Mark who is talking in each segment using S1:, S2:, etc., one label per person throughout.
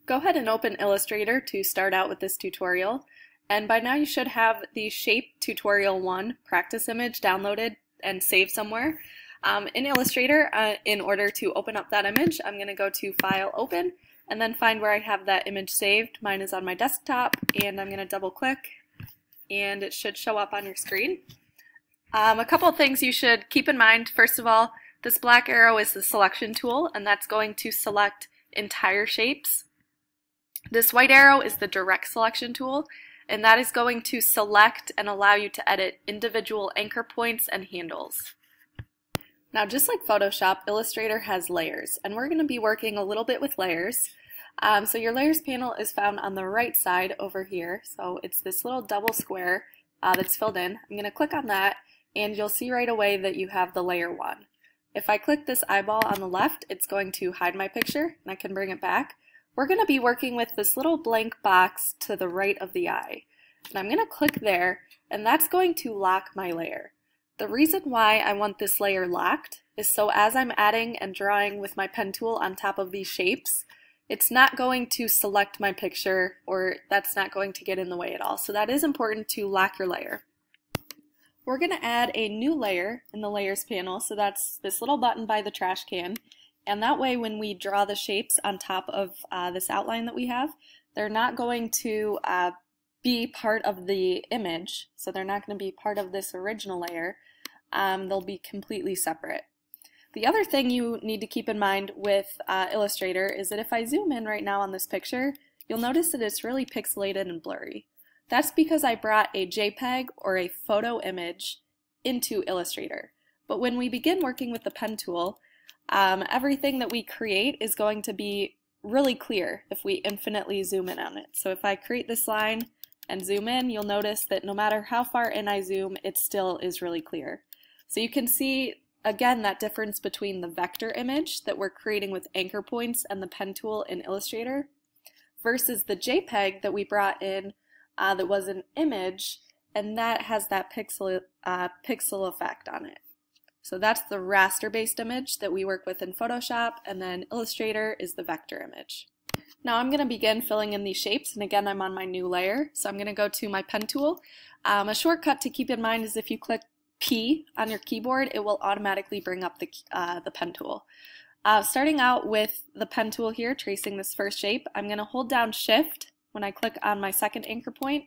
S1: Go ahead and open Illustrator to start out with this tutorial. And by now you should have the Shape Tutorial 1 practice image downloaded and saved somewhere. In Illustrator, in order to open up that image, I'm going to go to File, Open, and then find where I have that image saved. Mine is on my desktop, and I'm going to double click, and it should show up on your screen. A couple of things you should keep in mind. First of all, this black arrow is the selection tool, and that's going to select entire shapes. This white arrow is the direct selection tool, and that is going to select and allow you to edit individual anchor points and handles. Now, just like Photoshop, Illustrator has layers, and we're going to be working a little bit with layers. So your layers panel is found on the right side over here. So it's this little double square that's filled in. I'm going to click on that, and you'll see right away that you have the layer 1. If I click this eyeball on the left, it's going to hide my picture, and I can bring it back. We're going to be working with this little blank box to the right of the eye. And I'm going to click there, and that's going to lock my layer. The reason why I want this layer locked is so as I'm adding and drawing with my pen tool on top of these shapes, it's not going to select my picture, or that's not going to get in the way at all. So that is important to lock your layer. We're going to add a new layer in the Layers panel, so that's this little button by the trash can. And that way when we draw the shapes on top of this outline that we have, they're not going to be part of the image, so they're not going to be part of this original layer. They'll be completely separate. The other thing you need to keep in mind with Illustrator is that if I zoom in right now on this picture, you'll notice that it's really pixelated and blurry. That's because I brought a JPEG or a photo image into Illustrator. But when we begin working with the pen tool, everything that we create is going to be really clear if we infinitely zoom in on it. So if I create this line and zoom in, you'll notice that no matter how far in I zoom, it still is really clear. So you can see, again, that difference between the vector image that we're creating with anchor points and the pen tool in Illustrator versus the JPEG that we brought in that was an image, and that has that pixel effect on it. So that's the raster-based image that we work with in Photoshop, and then Illustrator is the vector image. Now I'm going to begin filling in these shapes, and again I'm on my new layer, so I'm going to go to my pen tool. A shortcut to keep in mind is if you click P on your keyboard, it will automatically bring up the pen tool. Starting out with the pen tool here, tracing this first shape, I'm going to hold down Shift when I click on my second anchor point.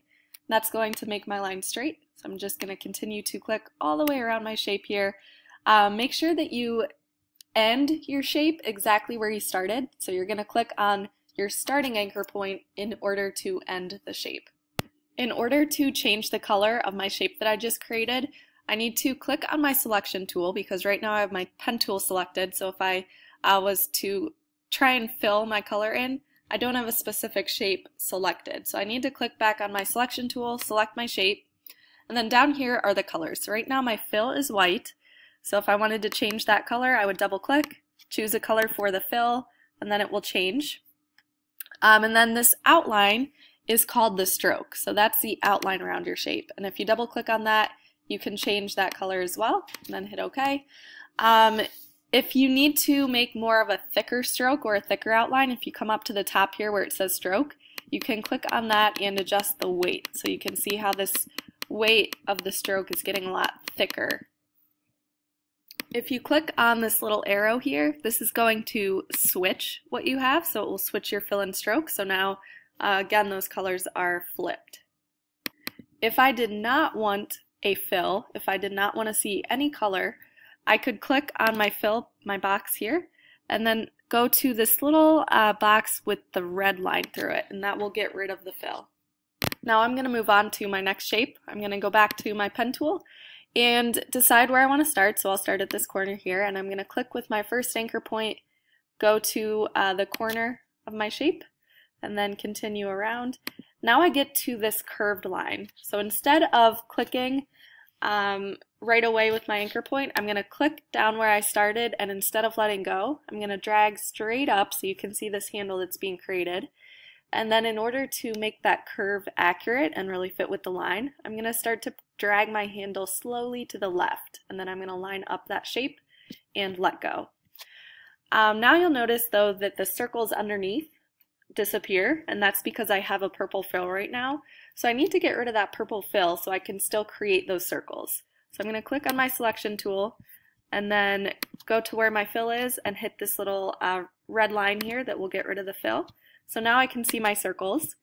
S1: That's going to make my line straight, so I'm just going to continue to click all the way around my shape here. Make sure that you end your shape exactly where you started. So you're going to click on your starting anchor point in order to end the shape. In order to change the color of my shape that I just created, I need to click on my selection tool because right now I have my pen tool selected. So if I was to try and fill my color in, I don't have a specific shape selected. So I need to click back on my selection tool, select my shape, and then down here are the colors. So right now my fill is white. So if I wanted to change that color, I would double click, choose a color for the fill, and then it will change. And then this outline is called the stroke. So that's the outline around your shape. And if you double click on that, you can change that color as well, and then hit OK. If you need to make more of a thicker stroke or a thicker outline, if you come up to the top here where it says stroke, you can click on that and adjust the weight. So you can see how this weight of the stroke is getting a lot thicker. If you click on this little arrow here, this is going to switch what you have, so it will switch your fill and stroke. So now, again, those colors are flipped. If I did not want a fill, if I did not want to see any color, I could click on my fill, my box here, and then go to this little box with the red line through it, and that will get rid of the fill. Now I'm going to move on to my next shape. I'm going to go back to my pen tool and decide where I want to start. So I'll start at this corner here, and I'm going to click with my first anchor point, go to the corner of my shape, and then continue around. Now I get to this curved line. So instead of clicking right away with my anchor point, I'm going to click down where I started, and instead of letting go, I'm going to drag straight up so you can see this handle that's being created. And then in order to make that curve accurate and really fit with the line, I'm going to start to drag my handle slowly to the left, and then I'm going to line up that shape and let go. Now you'll notice though that the circles underneath disappear, and that's because I have a purple fill right now. So I need to get rid of that purple fill so I can still create those circles. So I'm going to click on my selection tool and then go to where my fill is and hit this little red line here that will get rid of the fill. So now I can see my circles.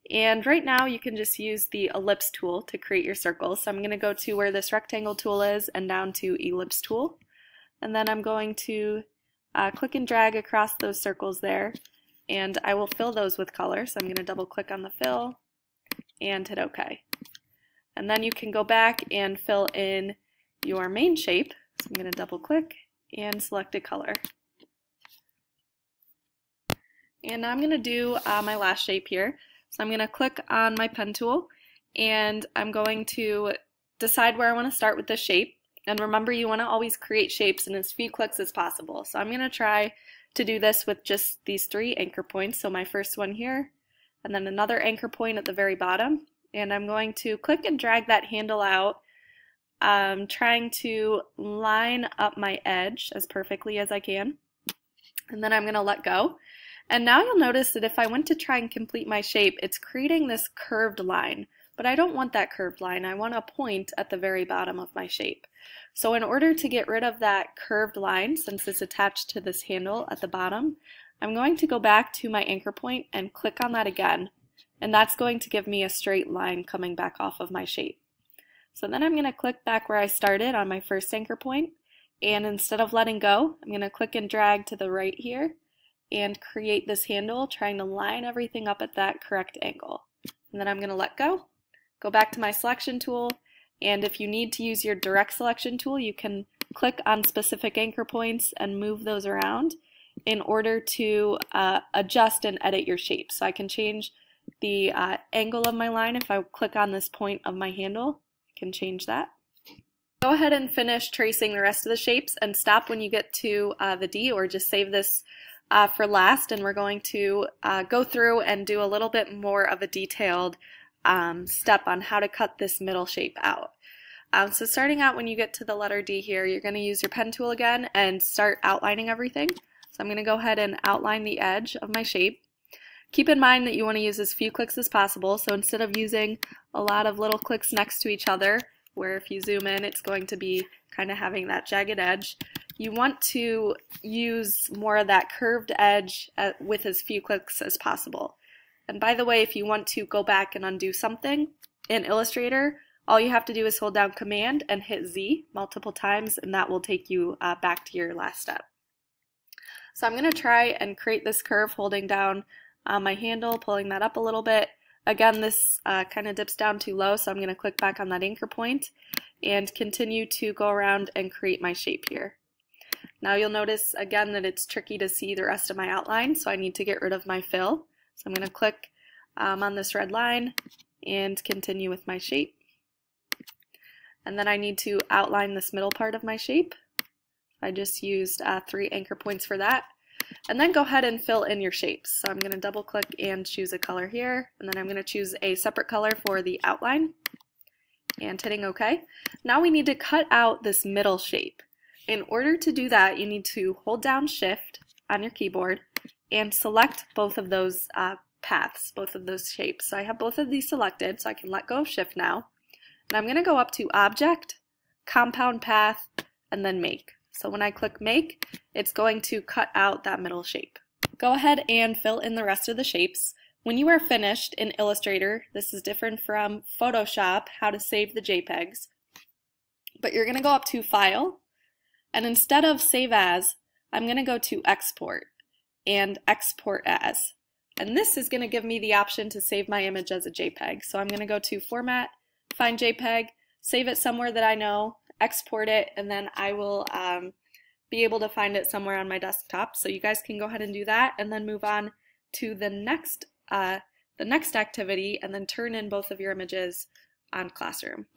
S1: And right now you can just use the ellipse tool to create your circles. So I'm going to go to where this rectangle tool is and down to ellipse tool. And then I'm going to click and drag across those circles there, and I will fill those with color. So I'm going to double click on the fill and hit OK. And then you can go back and fill in your main shape. So I'm going to double click and select a color. And now I'm going to do my last shape here. So I'm going to click on my pen tool and I'm going to decide where I want to start with this shape. And remember, you want to always create shapes in as few clicks as possible. So I'm going to try to do this with just these 3 anchor points. So my first one here, and then another anchor point at the very bottom. And I'm going to click and drag that handle out, trying to line up my edge as perfectly as I can. And then I'm going to let go. And now you'll notice that if I went to try and complete my shape, it's creating this curved line. But I don't want that curved line. I want a point at the very bottom of my shape. So in order to get rid of that curved line, since it's attached to this handle at the bottom, I'm going to go back to my anchor point and click on that again. And that's going to give me a straight line coming back off of my shape. So then I'm going to click back where I started on my first anchor point, and instead of letting go, I'm going to click and drag to the right here and create this handle, trying to line everything up at that correct angle. And then I'm going to let go. Go back to my selection tool, and if you need to use your direct selection tool, you can click on specific anchor points and move those around in order to adjust and edit your shape. So I can change the angle of my line. If I click on this point of my handle, I can change that. Go ahead and finish tracing the rest of the shapes and stop when you get to the D, or just save this for last, and we're going to go through and do a little bit more of a detailed step on how to cut this middle shape out. So starting out when you get to the letter D here, you're going to use your pen tool again and start outlining everything. So I'm going to go ahead and outline the edge of my shape. Keep in mind that you want to use as few clicks as possible, so instead of using a lot of little clicks next to each other, where if you zoom in it's going to be kind of having that jagged edge, you want to use more of that curved edge with as few clicks as possible. And by the way, if you want to go back and undo something in Illustrator, all you have to do is hold down Command and hit Z multiple times, and that will take you back to your last step. So I'm going to try and create this curve holding down my handle, pulling that up a little bit. Again, this kind of dips down too low, so I'm going to click back on that anchor point and continue to go around and create my shape here. Now you'll notice again that it's tricky to see the rest of my outline, so I need to get rid of my fill. So I'm going to click on this red line and continue with my shape. And then I need to outline this middle part of my shape. I just used 3 anchor points for that. And then go ahead and fill in your shapes. So I'm going to double click and choose a color here, and then I'm going to choose a separate color for the outline and hitting OK. Now we need to cut out this middle shape. In order to do that, you need to hold down Shift on your keyboard and select both of those paths, both of those shapes. So I have both of these selected, so I can let go of Shift now. And I'm going to go up to Object, Compound Path, and then Make. So when I click Make, it's going to cut out that middle shape. Go ahead and fill in the rest of the shapes. When you are finished in Illustrator, this is different from Photoshop, how to save the JPEGs. But you're going to go up to File, and instead of Save As, I'm going to go to Export and Export As. And this is going to give me the option to save my image as a JPEG. So I'm going to go to Format, find JPEG, save it somewhere that I know, export it, and then I will be able to find it somewhere on my desktop. So you guys can go ahead and do that and then move on to the next activity and then turn in both of your images on Classroom.